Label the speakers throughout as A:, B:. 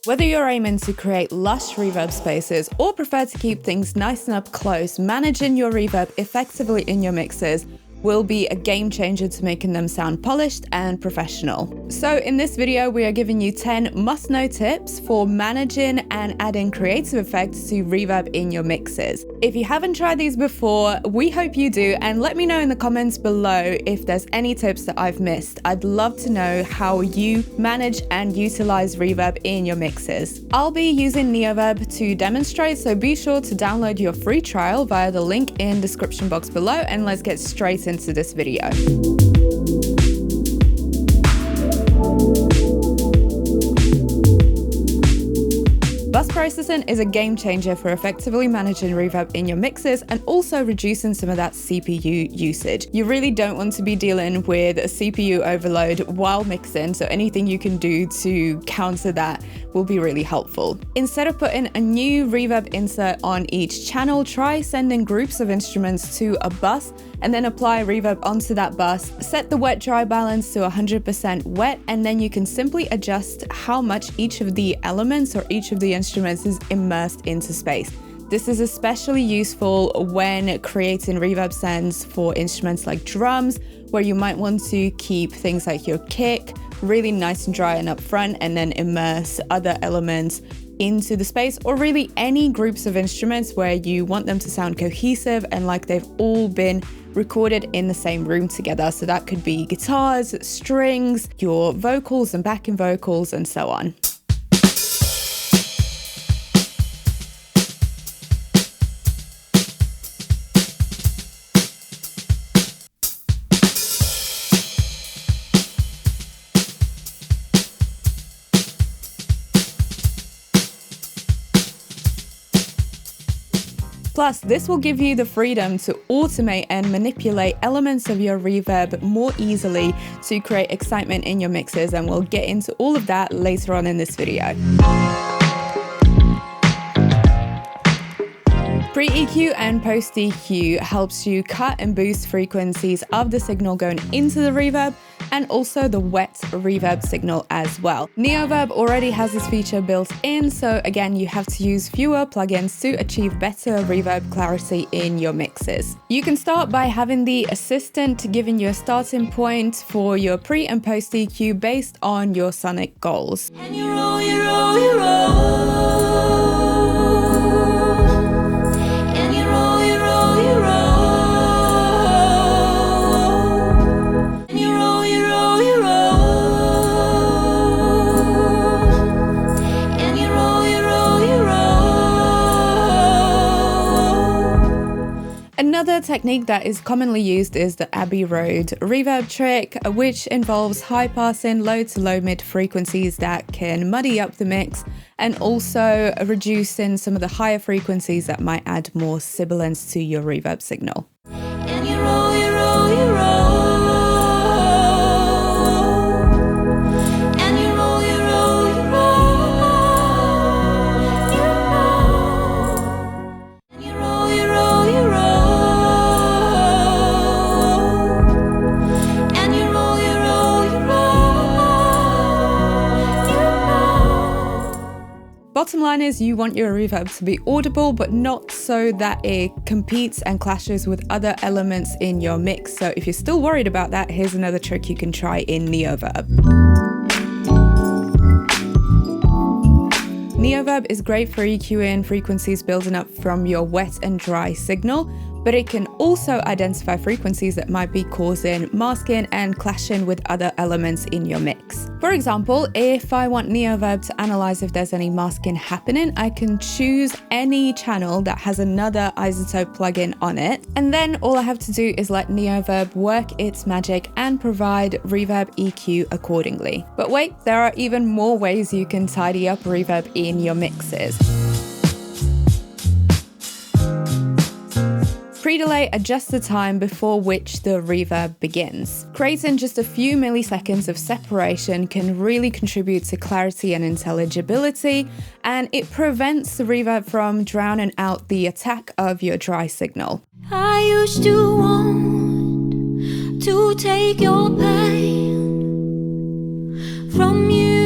A: Whether you're aiming to create lush reverb spaces or prefer to keep things nice and up close, managing your reverb effectively in your mixes will be a game changer to making them sound polished and professional. So in this video, we are giving you 10 must-know tips for managing and adding creative effects to reverb in your mixes. If you haven't tried these before, we hope you do, and let me know in the comments below if there's any tips that I've missed. I'd love to know how you manage and utilize reverb in your mixes. I'll be using Neoverb to demonstrate, so be sure to download your free trial via the link in the description box below, and let's get straight into this video. Bus processing is a game changer for effectively managing reverb in your mixes and also reducing some of that CPU usage. You really don't want to be dealing with a CPU overload while mixing, so anything you can do to counter that will be really helpful. Instead of putting a new reverb insert on each channel, try sending groups of instruments to a bus and then apply reverb onto that bus. Set the wet-dry balance to 100% wet, and then you can simply adjust how much each of the elements or each of the instruments is immersed into space. This is especially useful when creating reverb sends for instruments like drums, where you might want to keep things like your kick really nice and dry and up front, and then immerse other elements into the space, or really any groups of instruments where you want them to sound cohesive and like they've all been recorded in the same room together. So that could be guitars, strings, your vocals and backing vocals, and so on. Plus, this will give you the freedom to automate and manipulate elements of your reverb more easily to create excitement in your mixes, and we'll get into all of that later on in this video. Pre-EQ and post-EQ helps you cut and boost frequencies of the signal going into the reverb, and also the wet reverb signal as well. Neoverb already has this feature built in, so again, you have to use fewer plugins to achieve better reverb clarity in your mixes. You can start by having the assistant giving you a starting point for your pre and post EQ based on your sonic goals.
B: And you roll, you roll, you roll. And you roll, you roll, you roll.
A: Another technique that is commonly used is the Abbey Road reverb trick, which involves high passing low to low mid frequencies that can muddy up the mix, and also reducing some of the higher frequencies that might add more sibilance to your reverb signal.
B: And you roll, you roll, you roll. And you roll, you roll, you roll. And you roll, you roll, you roll.
A: Bottom line is, you want your reverb to be audible, but not so that it competes and clashes with other elements in your mix. So if you're still worried about that, here's another trick you can try in Neoverb. Neoverb is great for EQing frequencies building up from your wet and dry signal, but it can also identify frequencies that might be causing masking and clashing with other elements in your mix. For example, if I want Neoverb to analyze if there's any masking happening, I can choose any channel that has another iZotope plugin on it, and then all I have to do is let Neoverb work its magic and provide reverb EQ accordingly. But wait, there are even more ways you can tidy up reverb in your mixes. Pre-delay adjusts the time before which the reverb begins. Creating just a few milliseconds of separation can really contribute to clarity and intelligibility, and it prevents the reverb from drowning out the attack of your dry signal.
B: I used to want to take your pain from you.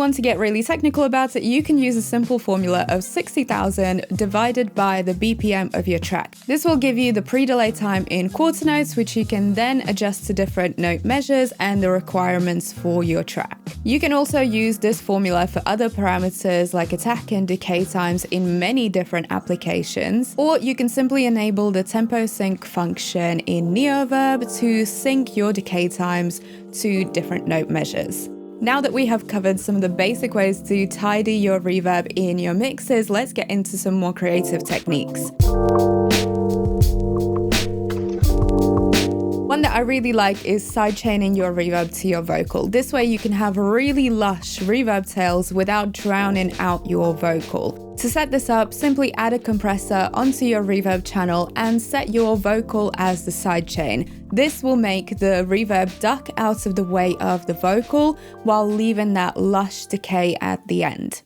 A: want to get really technical about it, you can use a simple formula of 60,000 divided by the BPM of your track. This will give you the pre-delay time in quarter notes, which you can then adjust to different note measures and the requirements for your track. You can also use this formula for other parameters like attack and decay times in many different applications, or you can simply enable the tempo sync function in Neoverb to sync your decay times to different note measures. Now that we have covered some of the basic ways to tidy your reverb in your mixes, let's get into some more creative techniques. One that I really like is sidechaining your reverb to your vocal. This way you can have really lush reverb tails without drowning out your vocal. To set this up, simply add a compressor onto your reverb channel and set your vocal as the sidechain. This will make the reverb duck out of the way of the vocal while leaving that lush decay at the end.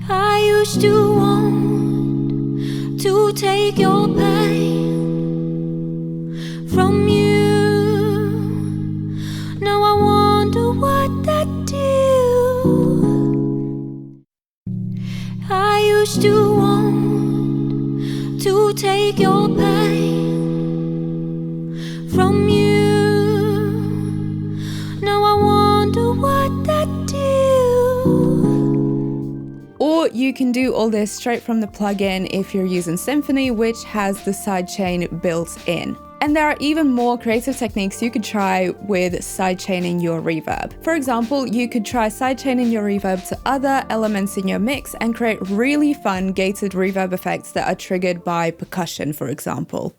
B: I used to want to take your pain from you. Now I wonder what that do. I used to want to take your pain from you. Now I wonder what that do.
A: Or you can do all this straight from the plugin if you're using Symphony, which has the sidechain built in. And there are even more creative techniques you could try with sidechaining your reverb. For example, you could try sidechaining your reverb to other elements in your mix and create really fun gated reverb effects that are triggered by percussion, for example.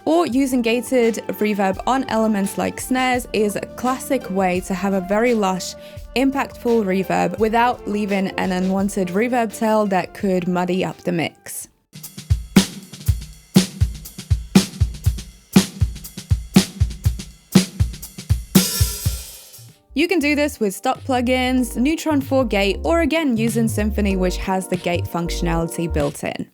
A: Or using gated reverb on elements like snares is a classic way to have a very lush, impactful reverb without leaving an unwanted reverb tail that could muddy up the mix. You can do this with stock plugins, Neutron 4 gate, or again using Symphony, which has the gate functionality built in.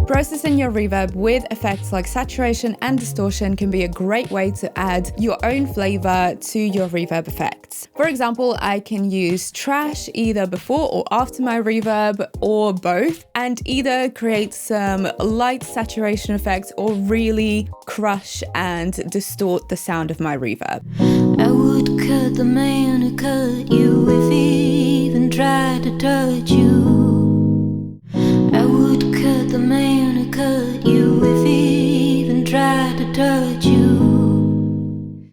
A: Processing your reverb with effects like saturation and distortion can be a great way to add your own flavor to your reverb effects. For example, I can use trash either before or after my reverb, or both, and either create some light saturation effects or really crush and distort the sound of my reverb.
B: I would cut the man who cut you if he even tried to touch you. I would cut the man who cut you if he even tried to touch you.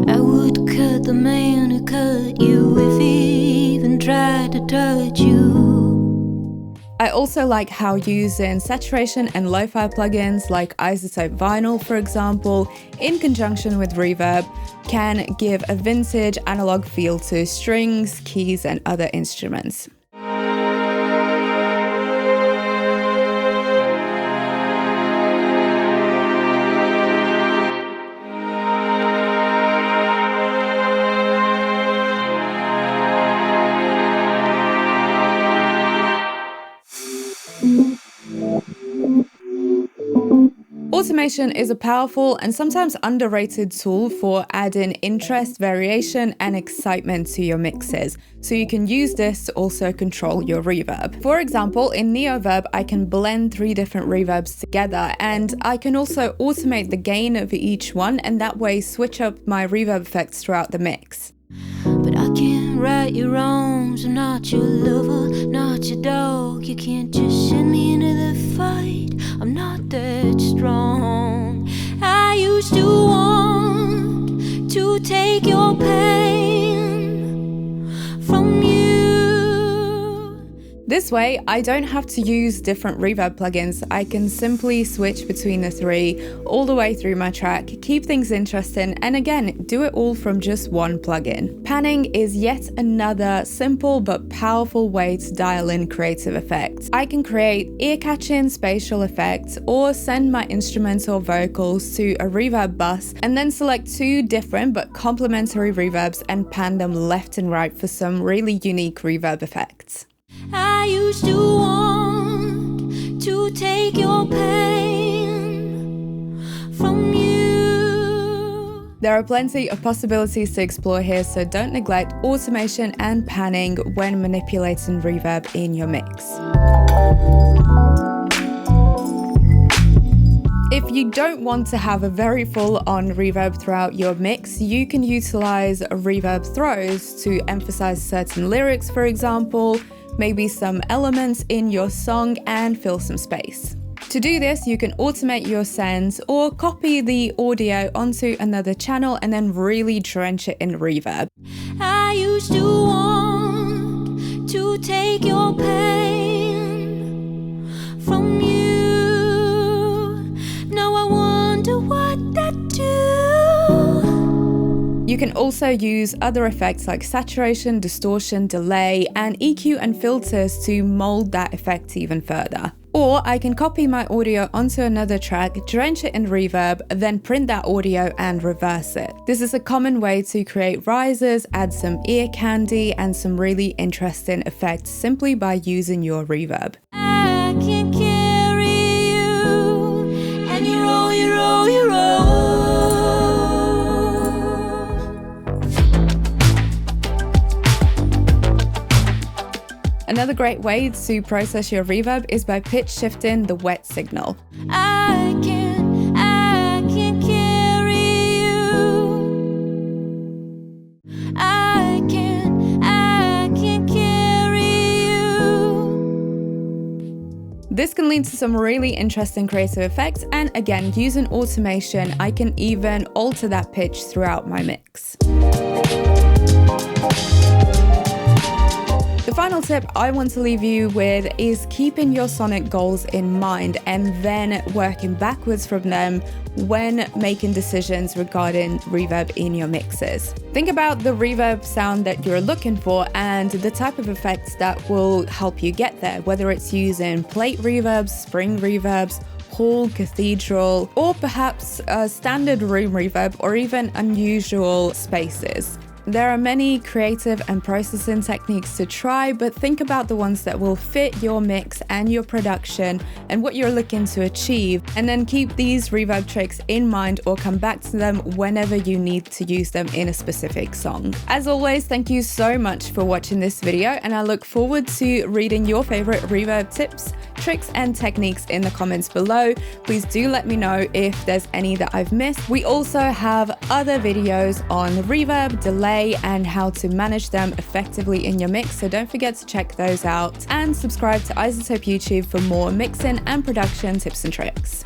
B: I would cut the man who cut you if he even tried to touch you.
A: I also like how using saturation and lo-fi plugins like iZotope Vinyl, for example, in conjunction with reverb, can give a vintage analog feel to strings, keys, and other instruments. Automation is a powerful and sometimes underrated tool for adding interest, variation, and excitement to your mixes, so you can use this to also control your reverb. For example, in Neoverb, I can blend 3 different reverbs together, and I can also automate the gain of each one, and that way switch up my reverb effects throughout the mix.
B: But I can't right your wrongs. I'm not your lover, not your dog. You can't just send me into the fight. I'm not that strong. I used to want to take your pain from you.
A: This way, I don't have to use different reverb plugins. I can simply switch between the 3 all the way through my track, keep things interesting, and again, do it all from just one plugin. Panning is yet another simple but powerful way to dial in creative effects. I can create ear-catching spatial effects or send my instruments or vocals to a reverb bus and then select 2 different but complementary reverbs and pan them left and right for some really unique reverb effects.
B: I used to want to take your pain from you.
A: There are plenty of possibilities to explore here, so don't neglect automation and panning when manipulating reverb in your mix. If you don't want to have a very full-on reverb throughout your mix, you can utilize reverb throws to emphasize certain lyrics, for example, maybe some elements in your song and fill some space. To do this, you can automate your sends or copy the audio onto another channel and then really drench it in reverb.
B: I used to want to take your pain from you. Now I wonder what that do.
A: You can also use other effects like saturation, distortion, delay, and EQ and filters to mold that effect even further. Or I can copy my audio onto another track, drench it in reverb, then print that audio and reverse it. This is a common way to create risers, add some ear candy, and some really interesting effects simply by using your reverb.
B: I can carry you, and you roll, you roll, you roll.
A: Another great way to process your reverb is by pitch shifting the wet signal.
B: I can carry you. I can carry you.
A: This can lead to some really interesting creative effects, and again, using automation, I can even alter that pitch throughout my mix. The final tip I want to leave you with is keeping your sonic goals in mind and then working backwards from them when making decisions regarding reverb in your mixes. Think about the reverb sound that you're looking for and the type of effects that will help you get there, whether it's using plate reverbs, spring reverbs, hall, cathedral, or perhaps a standard room reverb or even unusual spaces. There are many creative and processing techniques to try, but think about the ones that will fit your mix and your production and what you're looking to achieve, and then keep these reverb tricks in mind or come back to them whenever you need to use them in a specific song. As always, thank you so much for watching this video, and I look forward to reading your favorite reverb tips, tricks, and techniques in the comments below. Please do let me know if there's any that I've missed. We also have other videos on reverb, delay, and how to manage them effectively in your mix, so don't forget to check those out and subscribe to iZotope YouTube for more mixing and production tips and tricks.